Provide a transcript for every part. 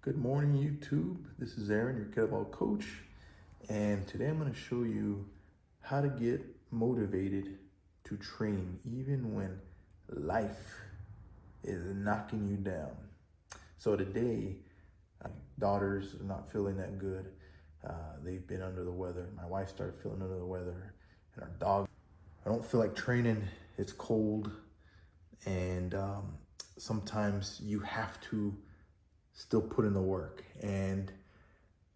Good morning, YouTube. This is Aaron, your kettlebell coach, and today I'm going to show you how to get motivated to train even when life is knocking you down. So today, my daughters are not feeling that good. They've been under the weather. My wife started feeling under the weather, and our dog. I don't feel like training. It's cold, and sometimes you have to still put in the work. And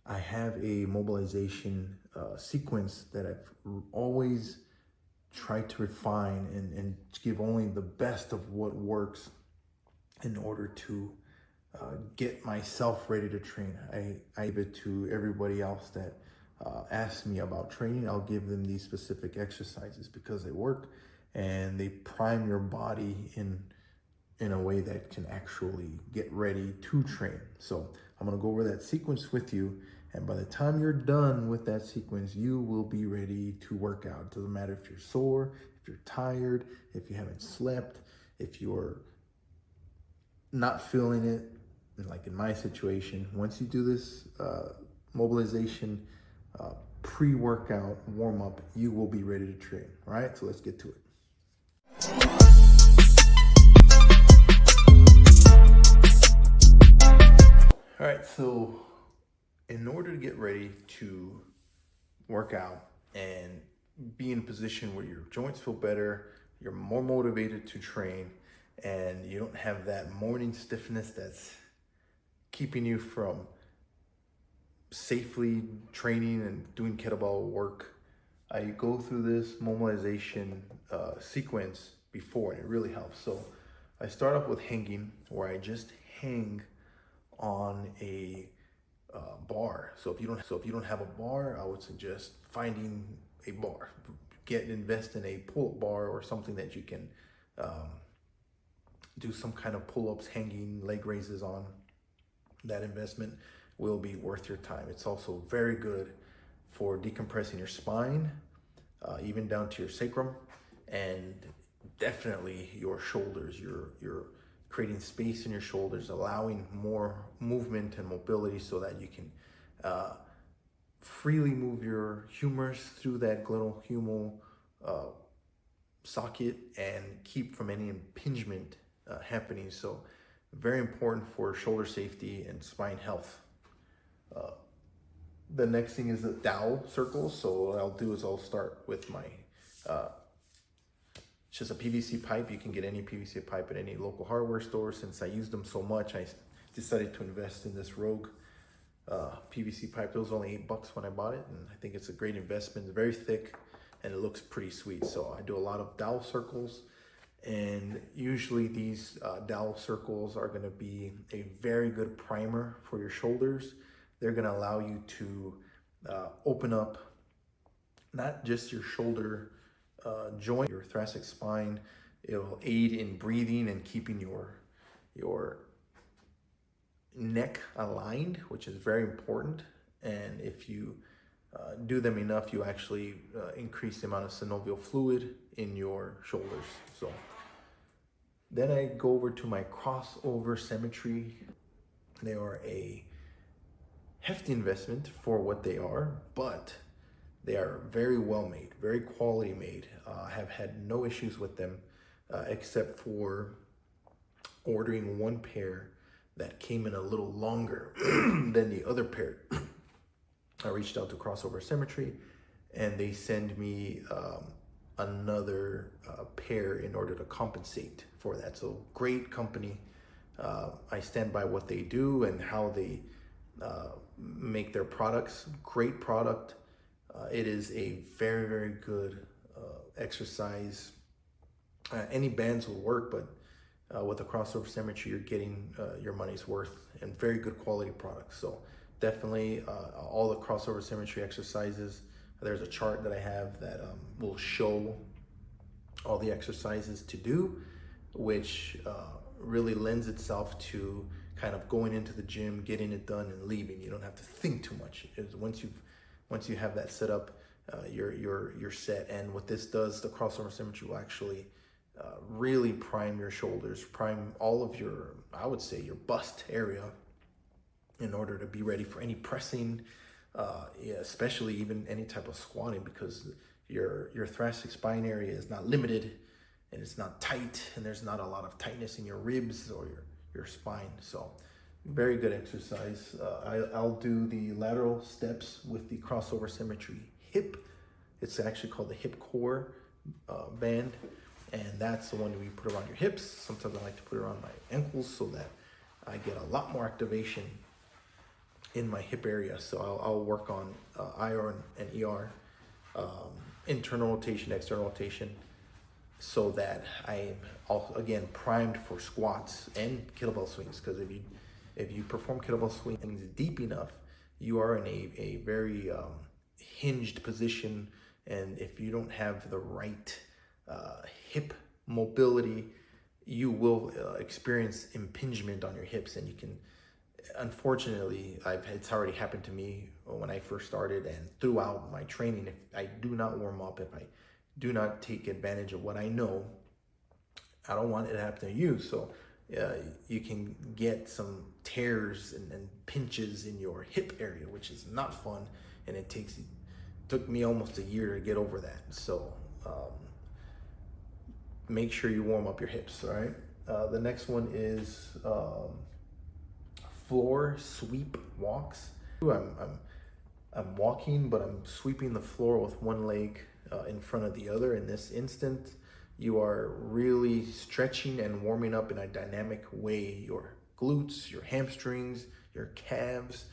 I have a mobilization sequence that I've always tried to refine and give only the best of what works in order to get myself ready to train. I give it to everybody else that asks me about training. I'll give them these specific exercises because they work and they prime your body in a way that can actually get ready to train. So I'm gonna go over that sequence with you, and by the time you're done with that sequence, you will be ready to work out. It doesn't matter if you're sore, if you're tired, if you haven't slept, if you're not feeling it, like in my situation. Once you do this mobilization pre-workout warm-up, you will be ready to train. All right, so let's get to it. All right, so in order to get ready to work out and be in a position where your joints feel better, you're more motivated to train, and you don't have that morning stiffness that's keeping you from safely training and doing kettlebell work, I go through this mobilization sequence before, and it really helps. So I start off with hanging, where I just hang on a bar. So if you don't have a bar, I would suggest finding a bar. Invest in a pull-up bar or something that you can do some kind of pull-ups, hanging, leg raises on. That investment will be worth your time. It's also very good for decompressing your spine, even down to your sacrum, and definitely your shoulders. You're creating space in your shoulders, allowing more movement and mobility so that you can freely move your humerus through that glenohumeral socket and keep from any impingement happening. So very important for shoulder safety and spine health. The next thing is the dowel circles. So what I'll do is I'll start with my it's just a PVC pipe. You can get any PVC pipe at any local hardware store. Since I use them so much, I decided to invest in this Rogue PVC pipe. It was only $8 when I bought it, and I think it's a great investment. It's very thick and it looks pretty sweet. So I do a lot of dowel circles, and usually these dowel circles are gonna be a very good primer for your shoulders. They're gonna allow you to open up not just your shoulder joint, your thoracic spine. It'll aid in breathing and keeping your neck aligned, which is very important. And if you do them enough, you actually increase the amount of synovial fluid in your shoulders. So then I go over to my crossover symmetry. They are a hefty investment for what they are, but they are very well made, very quality made. I have had no issues with them except for ordering one pair that came in a little longer than the other pair. I reached out to Crossover Symmetry, and they send me another pair in order to compensate for that. So great company. I stand by what they do and how they make their products. Great product. It is a very, very good exercise. Any bands will work, but with a crossover symmetry, you're getting your money's worth, and very good quality products. So definitely all the crossover symmetry exercises, there's a chart that I have that will show all the exercises to do, which really lends itself to kind of going into the gym, getting it done, and leaving. You don't have to think too much. Once you have that set up, you're set. And what this does, the crossover symmetry will actually really prime your shoulders, prime all of your, I would say, your bust area, in order to be ready for any pressing, yeah, especially even any type of squatting, because your thoracic spine area is not limited and it's not tight, and there's not a lot of tightness in your ribs or your spine. So very good exercise. I'll do the lateral steps with the crossover symmetry hip. It's actually called the hip core band, and that's the one we put around your hips. Sometimes I like to put it around my ankles so that I get a lot more activation in my hip area. So I'll work on IR and ER, internal rotation, external rotation, so that I'm also, again, primed for squats and kettlebell swings. Because if you perform kettlebell swings deep enough, you are in a very hinged position, and if you don't have the right hip mobility, you will experience impingement on your hips, and you can, unfortunately, it's already happened to me when I first started and throughout my training. If I do not warm up, if I do not take advantage of what I know, I don't want it to happen to you. So you can get some tears and pinches in your hip area, which is not fun, and it took me almost a year to get over that. So make sure you warm up your hips. All right. The next one is floor sweep walks. I'm walking, but I'm sweeping the floor with one leg in front of the other. In this instant, you are really stretching and warming up in a dynamic way your glutes, your hamstrings, your calves,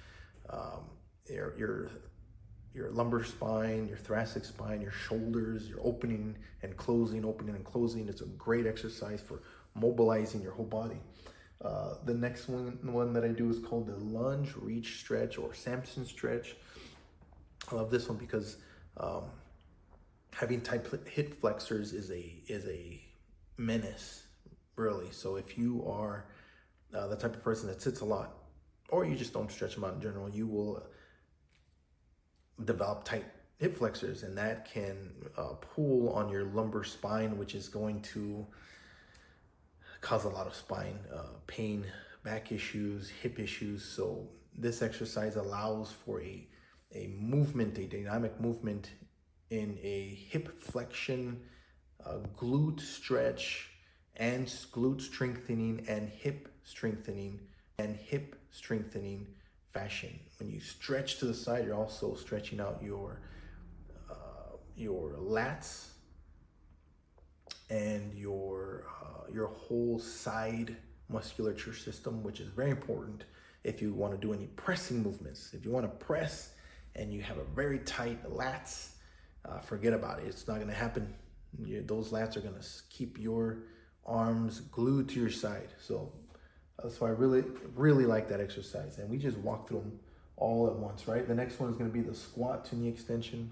your lumbar spine, your thoracic spine, your shoulders, your opening and closing, opening and closing. It's a great exercise for mobilizing your whole body. The next one that I do is called the lunge, reach, stretch, or Samson stretch. I love this one because having tight hip flexors is a menace, really. So if you are the type of person that sits a lot, or you just don't stretch them out in general, you will develop tight hip flexors, and that can pull on your lumbar spine, which is going to cause a lot of spine pain, back issues, hip issues. So this exercise allows for a movement, a dynamic movement in a hip flexion, glute stretch, and glute strengthening and hip strengthening fashion. When you stretch to the side, you're also stretching out your lats and your whole side musculature system, which is very important if you want to do any pressing movements. If you want to press and you have a very tight lats, forget about it. It's not going to happen. Those lats are going to keep your arms glued to your side. So that's why I really like that exercise. And we just walk through them all at once, right? The next one is going to be the squat to knee extension.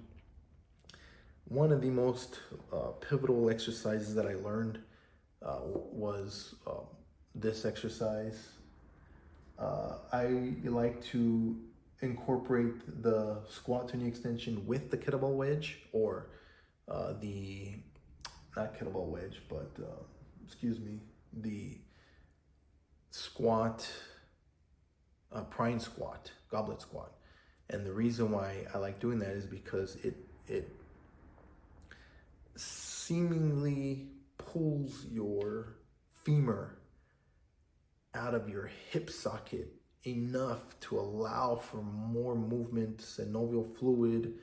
One of the most pivotal exercises that I learned was this exercise. I like to incorporate the squat to knee extension with the kettlebell wedge, or not kettlebell wedge, but the squat, prime squat, goblet squat. And the reason why I like doing that is because it seemingly pulls your femur out of your hip socket enough to allow for more movement, synovial fluid,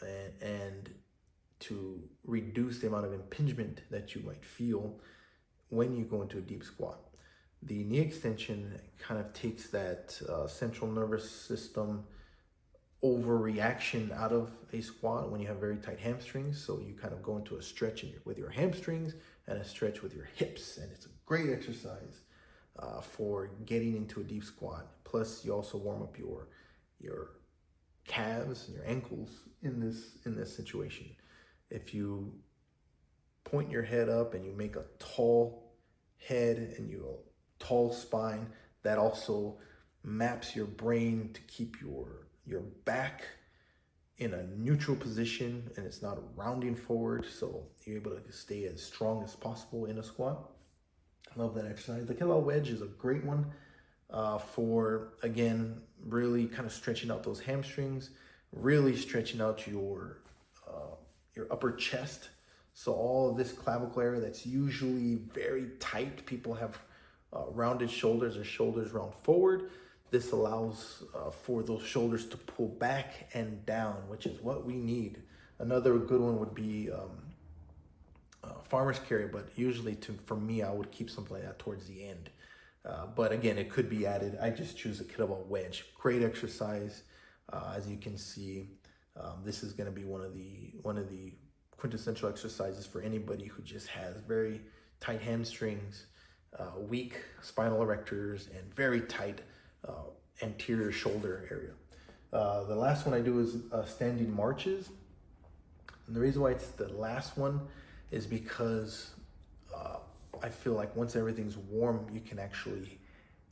and to reduce the amount of impingement that you might feel when you go into a deep squat. The knee extension kind of takes that central nervous system overreaction out of a squat when you have very tight hamstrings. So you kind of go into a stretch with your hamstrings and a stretch with your hips. And it's a great exercise for getting into a deep squat. Plus you also warm up your calves and your ankles in this situation. If you point your head up and you make a tall head and you tall spine, that also maps your brain to keep your back in a neutral position, and it's not rounding forward, so you're able to stay as strong as possible in a squat. I love that exercise. The kettlebell wedge is a great one. for, again, really kind of stretching out those hamstrings, really stretching out your upper chest. So all of this clavicle area that's usually very tight, people have rounded shoulders or shoulders round forward. This allows for those shoulders to pull back and down, which is what we need. Another good one would be farmer's carry, but usually for me, I would keep something like that towards the end. But again, it could be added. I just choose a kettlebell wedge. Great exercise. As you can see, this is going to be one of the quintessential exercises for anybody who just has very tight hamstrings, weak spinal erectors, and very tight anterior shoulder area. The last one I do is standing marches. And the reason why it's the last one is because I feel like once everything's warm, you can actually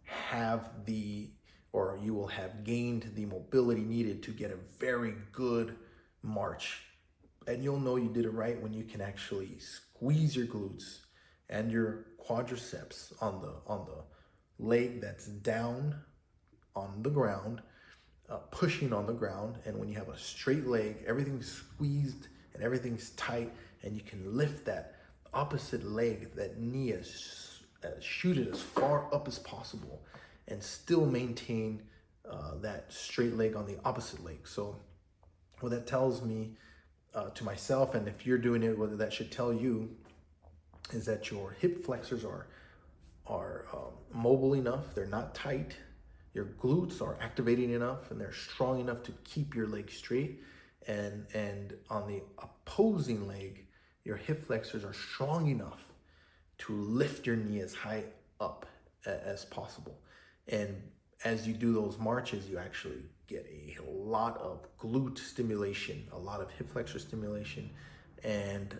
have you will have gained the mobility needed to get a very good march. And you'll know you did it right when you can actually squeeze your glutes and your quadriceps on the leg that's down on the ground, pushing on the ground. And when you have a straight leg, everything's squeezed and everything's tight, and you can lift that opposite leg, that knee, shoot it as far up as possible and still maintain that straight leg on the opposite leg. So what that tells me to myself, and if you're doing it, what that should tell you is that your hip flexors are mobile enough, they're not tight, your glutes are activating enough, and they're strong enough to keep your leg straight. And on the opposing leg, your hip flexors are strong enough to lift your knee as high up as possible. And as you do those marches, you actually get a lot of glute stimulation, a lot of hip flexor stimulation, and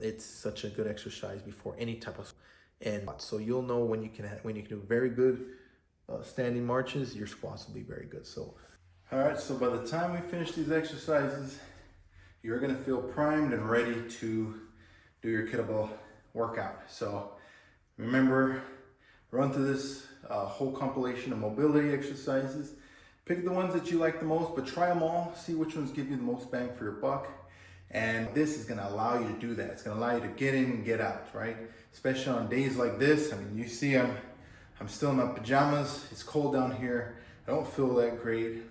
it's such a good exercise before any type of. And so you'll know when you can do very good standing marches, your squats will be very good. So. All right, so by the time we finish these exercises, you're gonna feel primed and ready to do your kettlebell workout. So remember, run through this whole compilation of mobility exercises. Pick the ones that you like the most, but try them all. See which ones give you the most bang for your buck. And this is gonna allow you to do that. It's gonna allow you to get in and get out, right? Especially on days like this. I mean, you see I'm still in my pajamas. It's cold down here. I don't feel that great.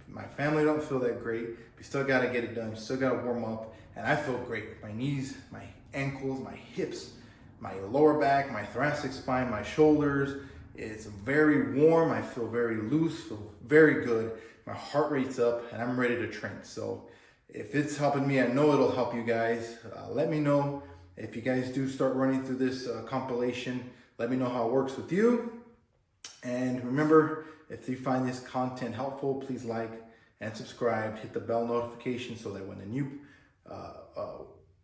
My family don't feel that great. We still gotta get it done. Still gotta warm up, and I feel great. My knees, my ankles, my hips, my lower back, my thoracic spine, my shoulders. It's very warm. I feel very loose. Feel very good. My heart rate's up, and I'm ready to train. So if it's helping me, I know it'll help you guys. Let me know if you guys do start running through this compilation. Let me know how it works with you. And remember, if you find this content helpful, please like and subscribe. Hit the bell notification so that when a new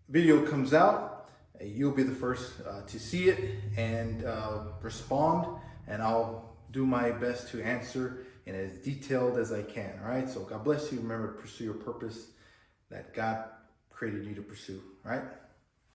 video comes out, you'll be the first to see it and respond. And I'll do my best to answer in as detailed as I can. All right. So God bless you. Remember to pursue your purpose that God created you to pursue. All right.